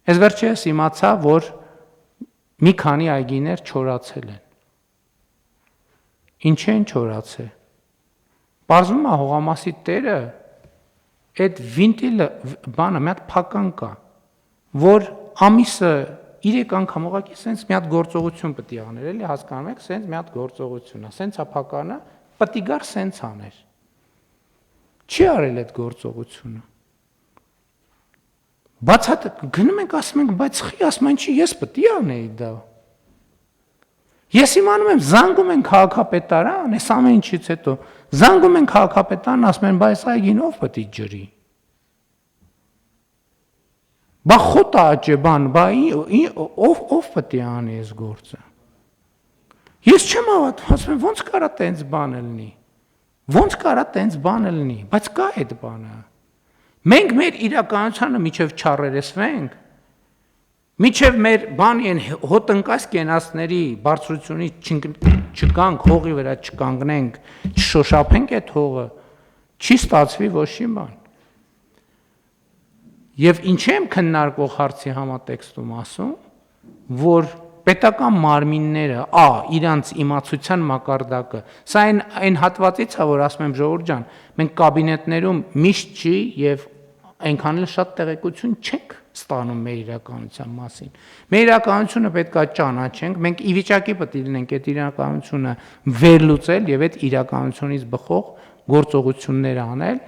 Ես վերջերս իմացա, որ մի քանի այգիներ չորացել են։ Ինչ են չորացել։ Պարզվում է հողամասի տերը այդ վինտիլը բանը մի հատ փական կա, որ ամիսը 3 անգամ ուղղակի սենց մի հատ գործողություն պետք է աներ, էլի հասկանում եք, սենց մի հատ գործողություն է, սենց է փականը, պետք է գար սենց աներ։ Չի արել այդ գործողությունը։ Բացատ գնում ենք ասում ենք, բայց խի ասում են չի, ես պետք է անեի դա։ Ես իմանում եմ, զանգում են քաղաքապետարան, այս ամեն ինչից հետո զանգում են քաղաքապետարան, ասում են, բայց այգին ով պետք է ջրի։ Բա խոտա աճե բան, բա ով պետք է անի այս գործը։ Ես չեմ հավատում, ասում եմ, ոնց կարա տենց բան լինի։ Ոնց կարա տենց բան լինի, բայց կա այդ բանը։ Մենք մեր իրականությանը միջև չառերեսվենք, միջև մեր բանի են հոտնկաս կենացների բարձրությունից չգանք, հողի վրա չկանգնենք, չշոշափենք այդ հողը, չի ստացվի ոչ մի բան։ Եվ ինչ եմ քննարկող հարցի համատեքստում ասում, որ պետական մարմինները, իրանց իմացության մակարդակը, սա այն հատվածից է, որ ասում եմ ժողովուրդ ջան, մենք կաբինետներում միշտ չի եւ այնքան էլ շատ տեղեկություն չենք ստանում մեր իրականության մասին։ Մեր իրականությունը պետք է ճանաչենք, մենք ի վիճակի պետք է լինենք այդ իրականությունը վերլուծել եւ այդ իրականությունից բխող գործողություններ անել,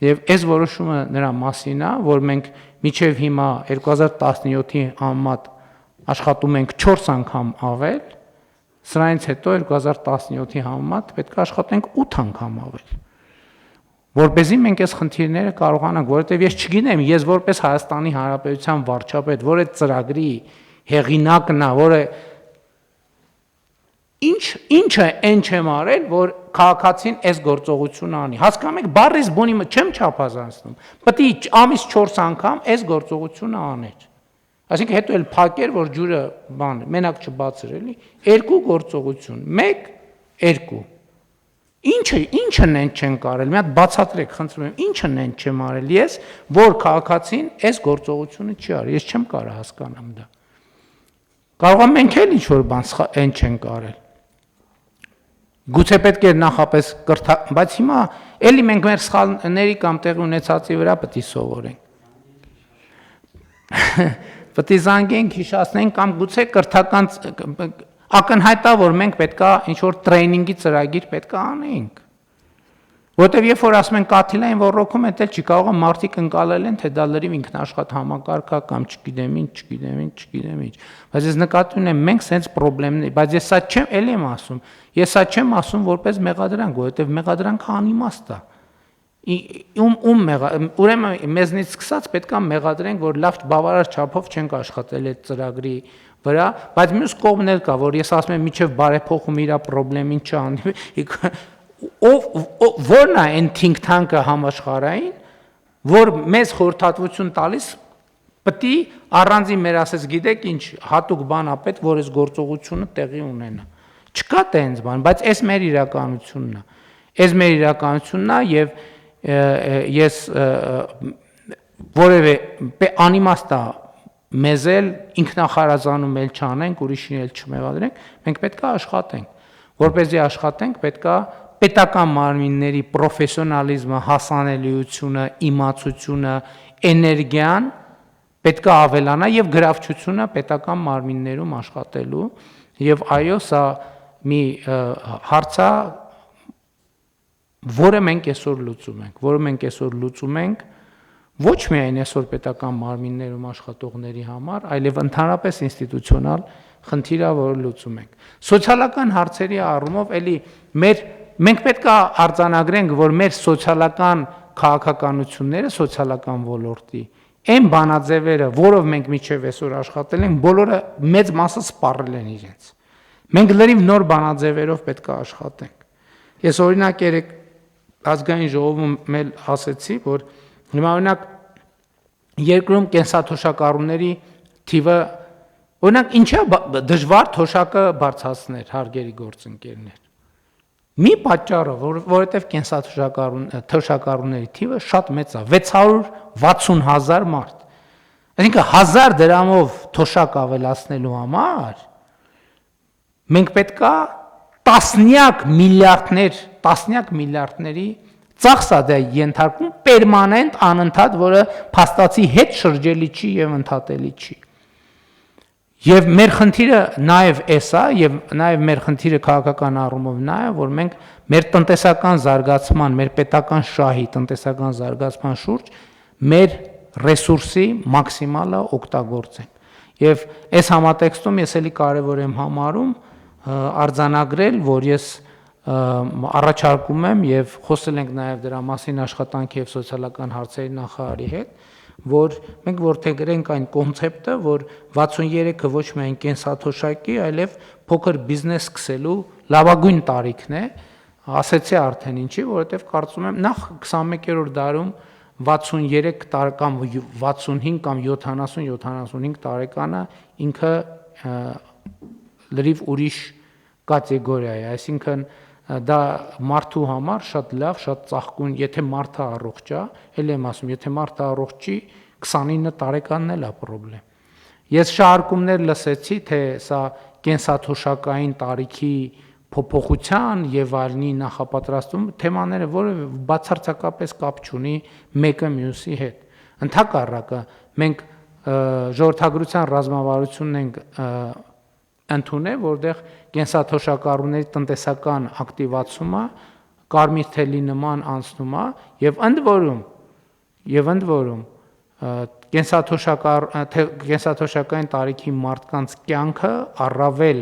եւ այս որոշումը նրա մասին է, որ մենք միջև հիմա 2017-ի համեմատ աշխատում ենք 4 անգամ ավել, սրանից հետո 2017-ի համեմատ պետք է աշխատենք 8 անգամ ավել։ Որպեսզի մենք այս խնդիրները կարողանանք, որովհետև ես չգիտեմ, ես որպես Հայաստանի Հանրապետության վարչապետ, որ այդ ծրագրի հեղինակն է, որը ինչը այն չեմ արել, որ քաղաքացին այս գործողությունը անի։ Հասկանում եք, բառից բունի չեմ չափազանցնում։ Պետք է ամիս 4 անգամ այս գործողությունը աներ։ Այսինքն հետո էլ փակեր, որ ջուրը բան, մենակ չբացեր էլի, 2 գործողություն, 1, 2։ Ինչն են չեն կարել, մի հատ բացատրեք, խնդրում եմ, ինչն են չեմ արել ես, որ քաղաքացին այս գործողությունը չի արել, ես չեմ կարող հասկանամ դա։ Կարող եմ մենք էլ ինչ-որ բան այն չեն կարել։ Գուցե պետք է նախապես բայց հիմա էլի մենք մեր սխալների կամ տեղի ունեցածի վրա պետք է սովորենք։ Պետք է զանգենք, հիշացնենք կամ գուցե կրթական ակնհայտ է, որ մենք պետքա ինչ-որ տրեյնինգի ծրագիր պետքա անենք։ Որտեւ երբ որ ասում են կաթիլային ոռոգում է, դել չի կարող մարդիկ ընկալել են, թե դա լրիվ ինքնաշխատ համակարգ է կամ չգիտեմ ինչ։ Բայց ես նկատի ունեմ, մենք սենց խնդիրներ, բայց ես սա չեմ, ելի եմ ասում, ես սա չեմ ասում որպես մեղադրանք, որովհետեւ մեղադրանքը անիմաստ է։ Ուրեմն մեզնից սկսած պետքա մեղադրենք, որ լավ բավարար չափով չենք աշխատել այդ ծրագրի վրա, բայց մյուս կողմն էլ կա, որ ես ասում եմ, միջև բարեփոխում իր խնդրին չանի, որն է այն think tank-ը համաշխարհային, որ մեզ խորհրդատվություն տալիս, պետք է առանձին մեր ասես գիտեք ինչ հատուկ բան է պետք, որ այս գործողությունը տեղի ունենա։ Չկա տենց բան, բայց այս մեր իրականությունն է։ Այս մեր իրականությունն է եւ ես որևէ անիմաստ է մեզ էլ ինքնախարազանում էլ չանենք, ուրիշին էլ չմեղադրենք, մենք պետք է աշխատենք։ Որպեսզի աշխատենք, պետք է պետական մարմինների պրոֆեսիոնալիզմը, հասանելիությունը, իմացությունը, էներգիան պետք է ավելանա եւ գրավչությունը պետական մարմիններում աշխատելու եւ այո, սա մի հարց է, որը մենք այսօր լուծում ենք, ոչ միայն այսօր պետական մարմիններում աշխատողների համար, այլև ընդհանրապես ինստիտուցիոնալ խնդիր է, որը լուծում ենք։ Սոցիալական հարցերի առումով էլի մենք պետք է արձանագրենք, որ մեր սոցիալական քաղաքականությունները սոցիալական ոլորտի այն բանաձևերը, որով մենք միջև այսօր աշխատել ենք, բոլորը մեծ մասը սպառել են իրենց։ Մենք լրիվ նոր բանաձևերով պետք է աշխատենք։ Ես օրինակ երեք ազգային ժողովում էլ ասեցի, որ հիմա օրինակ երկրում կենսաթոշակառուների թիվը օրինակ ինչա դժվար թոշակը բարձրացնել հարգելի գործընկերներ։ Մի պատճառը, որովհետև կենսաթոշակառուների թիվը շատ մեծ է, 660,000 մարդ։ Այսինքն 1000 դրամով թոշակ ավելացնելու համար մենք պետքա տասնյակ միլիարդների ծախս է դա ենթարկում պերմանենտ անընդհատ, որը փաստացի հետ շրջելի չի եւ ընդհատելի չի։ Եվ մեր խնդիրը նաեւ էսա եւ նաեւ մեր խնդիրը քաղաքական առումով նա է, որ մենք մեր տնտեսական զարգացման, մեր պետական շահի տնտեսական զարգացման շուրջ մեր ռեսուրսի մաքսիմալը օգտագործենք։ Եվ այս համատեքստում ես էլի կարևոր եմ համարում արձանագրել, որ ես առաջարկում եմ եւ խոսել ենք նաեւ դրա մասին աշխատանքի եւ սոցիալական հարցերի նախարարի հետ, որ մենք որդեգրենք այն կոնցեպտը, որ 63-ը ոչ միայն կենսաթոշակի, այլև փոքր բիզնես սկսելու լավագույն տարիքն է, ասեցի արդեն ինչի, որովհետեւ կարծում եմ նախ 21-րդ դարում 63 տարեկան 65 կամ 70-75 տարեկանը ինքը լրիվ ուրիշ կատեգորիա է, այսինքն դա մարդու համար շատ լավ, շատ ծաղկուն, եթե մարդը առողջ է, էլ եմ ասում, եթե մարդը առողջ չի, 29 տարեկանն էլ է պրոբլեմ։ Ես շարքումներ լսեցի, թե սա կենսաթոշակային տարիքի փոփոխության եւ այլնի նախապատրաստում թեմաները, որը բացարձակապես կապ չունի մեկը մյուսի հետ։ Ընդհակառակը մենք ժողովրդագրության ռազմավարությունն ենք ընդունել, որտեղ կենսաթոշակառուների տնտեսական ակտիվացումը կարմիր թելի նման անցնում է եւ ընդ որում կենսաթոշակային տարիքի մարդկանց կյանքը առավել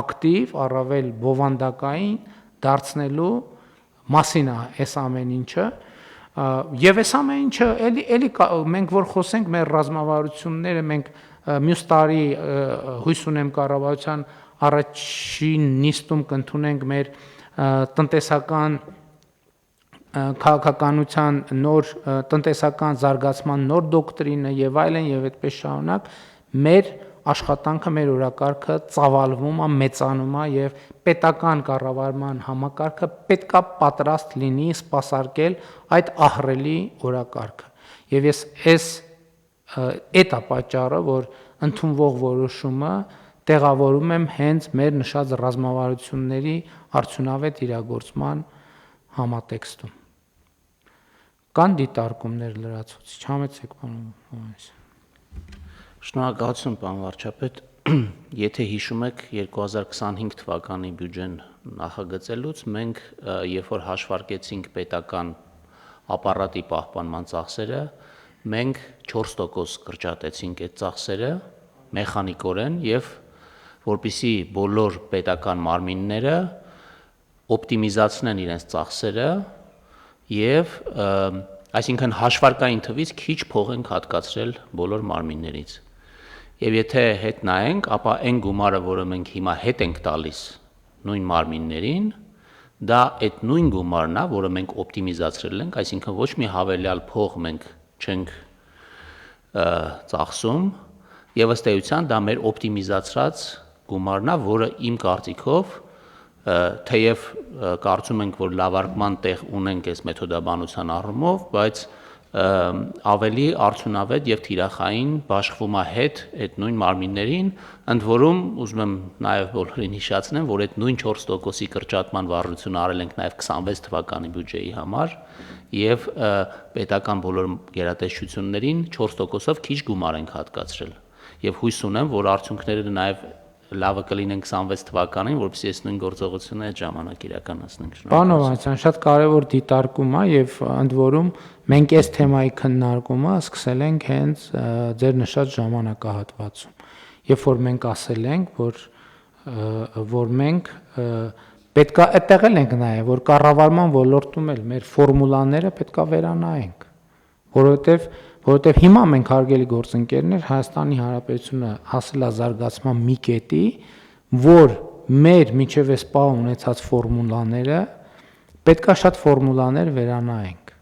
ակտիվ, առավել բովանդակային դարձնելու մասին է այս ամեն ինչը եւ այս ամեն ինչը էլի մենք որ խոսենք մեր ռազմավարությունները մենք մյուս տարի հույս ունեմ կառավարության առաջին նիստում կընդունենք մեր տնտեսական քաղաքականության նոր տնտեսական զարգացման նոր դոկտրինը եւ այլն եւ այդպես շարունակ մեր աշխատանքը մեր օրակարգը ծավալվում է մեծանում է եւ պետական կառավարման համակարգը պետքա պատրաստ լինի սպասարկել այդ ահռելի օրակարգը եւ ես այդ է պատճառը որ ընդունվող որոշումը տեղավորում եմ հենց մեր նշած ռազմավարությունների արդյունավետ իրագործման համատեքստում կան դիտարկումներ լրացուցիչ համեցեք պարոն Հովհաննիսյան Շնորհակալություն պարոն վարչապետ եթե հիշում եք 2025 թվականի բյուջեն նախագծելուց մենք երբ որ հաշվարկեցինք պետական ապարատի պահպանման ծախսերը մենք 4% կրճատեցինք այդ ծախսերը մեխանիկորեն եւ որպեսզի բոլոր պետական մարմինները օպտիմիզացնեն իրենց ծախսերը եւ այսինքն հաշվարկային թվից քիչ փող ենք հատկացրել բոլոր մարմիններից եւ եթե հետ նայենք ապա այն գումարը որը մենք հիմա հետ ենք տալիս նույն մարմիններին դա այդ նույն գումարն է որը մենք օպտիմիզացրել ենք այսինքն ոչ մի հավելյալ փող մենք չենք ծախսում եւ ըստ էության դա մեր օպտիմիզացրած գումարն է, որը իմ կարծիքով թեև կարծում ենք, որ լավարկման տեղ ունենք այս մեթոդաբանության առումով, բայց ավելի արդյունավետ եւ թիրախային բաշխվում է հետ այդ նույն մարմիններին, ընդ որում ուզում եմ նաեւ բոլորին հիշեցնեմ, որ այդ նույն 4%-ի կրճատման վարժությունը արել ենք նաեւ 26 թվականի բյուջեի համար եւ պետական բոլոր գերատեսչություններին 4%-ով քիչ գումար ենք հատկացրել եւ հույս ունեմ, որ արդյունքները նաեւ լավը կլինեն 26 թվականին, որովհետեւ այս նույն գործողությունը այդ ժամանակ իրականացնենք։ Պարոն Հովհաննիսյան, շատ կարևոր դիտարկում է եւ ընդ որում մենք այս թեմայի քննարկումը սկսել ենք հենց ձեր նշած ժամանակահատվածում։ Երբ որ մենք ասել ենք, որ մենք պետքա այդտեղ ենք նաեւ, որ կառավարման ոլորտում էլ մեր ֆորմուլաները պետքա վերանայենք, որովհետեւ հիմա մենք հարգելի գործընկերներ Հայաստանի Հանրապետությունը հասել է զարգացման մի կետի, որ մեր միջև այս պահ ունեցած ֆորմուլաները պետքա շատ ֆորմուլաներ վերանայենք։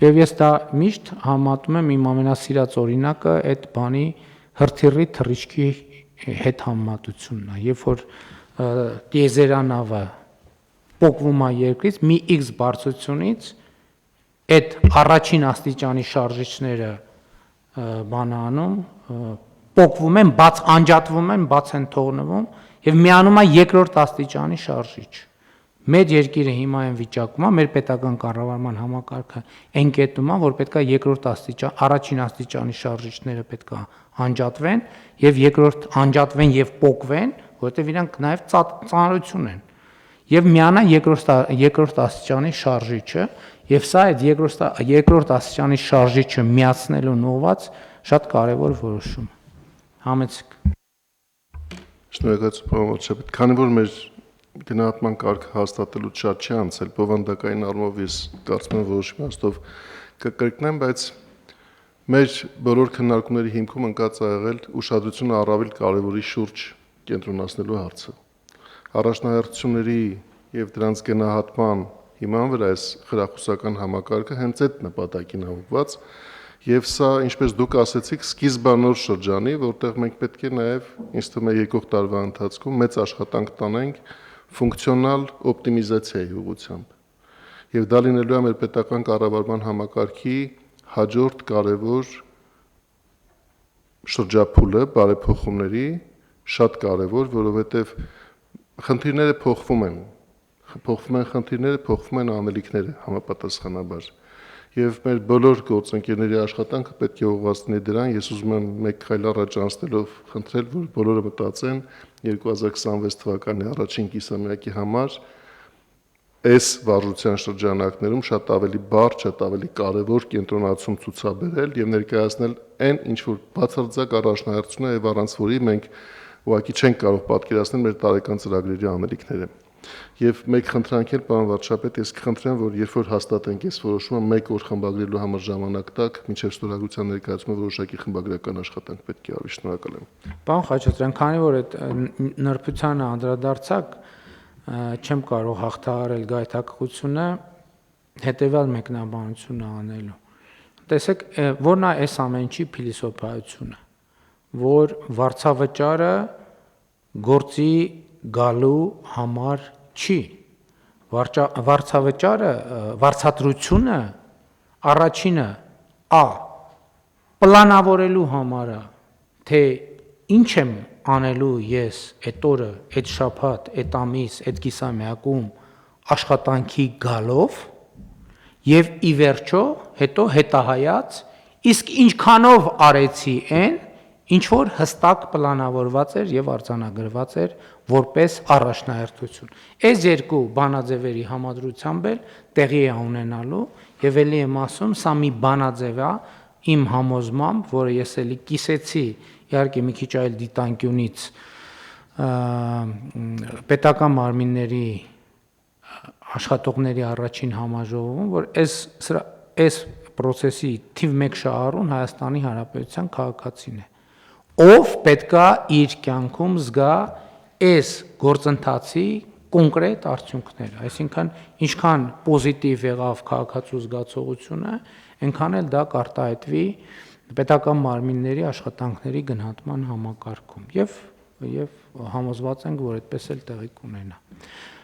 Եվ ես դա միշտ համատում եմ իմ ամենասիրած օրինակը այդ բանի հրթիռի թռիչքի հետ համեմատությունն է, երբ որ տիեզերանավը պոկվում է երկրից մի X բարձրությունից այդ առաջին աստիճանի շարժիչները բանանում, պոկվում են, բաց անջատվում են, բաց են թողնվում եւ միանում է երկրորդ աստիճանի շարժիչ։ Մեր երկիրը հիմա այն վիճակում է, մեր պետական կառավարման համակարգը այն կետում է, որ պետքա երկրորդ աստիճան, առաջին աստիճանի շարժիչները պետքա անջատվեն եւ երկրորդ անջատվեն եւ պոկվեն, որովհետեւ իրանք նաեւ ծանրություն են։ Եվ միանա երկրորդ աստիճանի շարժիչը, եւ սա այդ երկրորդ աստիճանի շարժիչը միացնելու նոված շատ կարեւոր որոշում։ Համեցեք։ Շնորհակալություն, պարոն վարչապետ։ Քանի որ մեր գնահատման կարգը հաստատելուց շատ չի անցել, բովանդակային առումով ես կարծում եմ որոշումի հաստով կկրկնեմ, բայց մեր բոլոր քննարկումների հիմքում ընկած ա եղել ուշադրությունը առավել կարևորի շուրջ կենտրոնացնելու հարցը։ Առաջնահերթությունների եւ դրանց գնահատման հիման վրա այս խրախուսական համակարգը հենց այդ նպատակին համոզված եւ սա, ինչպես դուք ասեցիք, սկիզբանոր շրջանի, որտեղ մենք պետք է նաեւ, ինձ թվում է, եկող տարվա ընթացքում մեծ աշխատանք տանենք ֆունկցիոնալ օպտիմիզացիայի ուղղությամբ։ Եվ դա լինելու է մեր պետական կառավարման համակարգի հաջորդ կարևոր շրջափուլը բարեփոխումների շատ կարևոր, որովհետեւ խնդիրները փոխվում են խնդիրները, փոխվում են անելիքները համապատասխանաբար։ Եվ մեր բոլոր գործընկերների աշխատանքը պետք է ուղղված լինի դրան։ Ես ուզում եմ մեկ քայլ առաջ անցնելով խնդրել, որ բոլորը մտածեն 2026 թվականի առաջին կիսամյակի համար այս վարժության շրջանակներում շատ ավելի բարդ, շատ ավելի կարևոր կենտրոնացում ցուցաբերել եւ ներկայացնել այն, ինչ որ բացարձակ առաջնահերթություն է եւ առանց որի մենք ուղղակի չենք կարող պատկերացնել մեր տարեկան ծրագրերի անելիքները։ Եվ մեկ խնդրանք էլ, պարոն վարչապետ, ես կխնդրեմ, որ երբ որ հաստատենք այս որոշումը, մեկ օր խմբագրելու համար ժամանակ տաք, մինչև ստորագրության ներկայացումը որոշակի խմբագրական աշխատանք պետք է արվի։ Շնորհակալ եմ։ Պարոն Խաչատրյան, քանի որ այդ նրբությանը անդրադարձակ, չեմ կարող հաղթահարել գայթակղությունը հետեւյալ մեկնաբանությունը անելու։ Տեսեք, որն է այս ամեն ինչի փիլիսոփայությունը, որ վարձավճարը գործի գալու համար չի։ Վարձավճարը, վարձատրությունը առաջինը պլանավորելու համար է, թե ինչ եմ անելու ես այդ օրը, այդ շաբաթ, այդ ամիս, այդ կիսամյակում աշխատանքի գալով եւ ի վերջո հետո հետահայաց իսկ ինչքանով արեցի այն, ինչ որ հստակ պլանավորված էր եւ արձանագրված էր որպես առաջնահերթություն։ Այս երկու բանաձևերի համադրությամբ էլ տեղի է ունենալու եւ ելի եմ ասում, սա մի բանաձև է իմ համոզմամբ, որը ես էլի կիսեցի, իհարկե մի քիչ այլ դիտանկյունից պետական մարմինների աշխատողների առաջին համաժողովում, որ այս process-ի թիվ 1 շահառուն Հայաստանի Հանրապետության քաղաքացին է, ով պետքա իր կյանքում զգա այս գործընթացի կոնկրետ արդյունքները, այսինքն ինչքան պոզիտիվ եղավ քաղաքացու զգացողությունը, այնքան էլ դա կարտահայտվի պետական մարմինների աշխատանքների գնահատման համակարգում եւ համոզված ենք, որ այդպես էլ տեղի կունենա։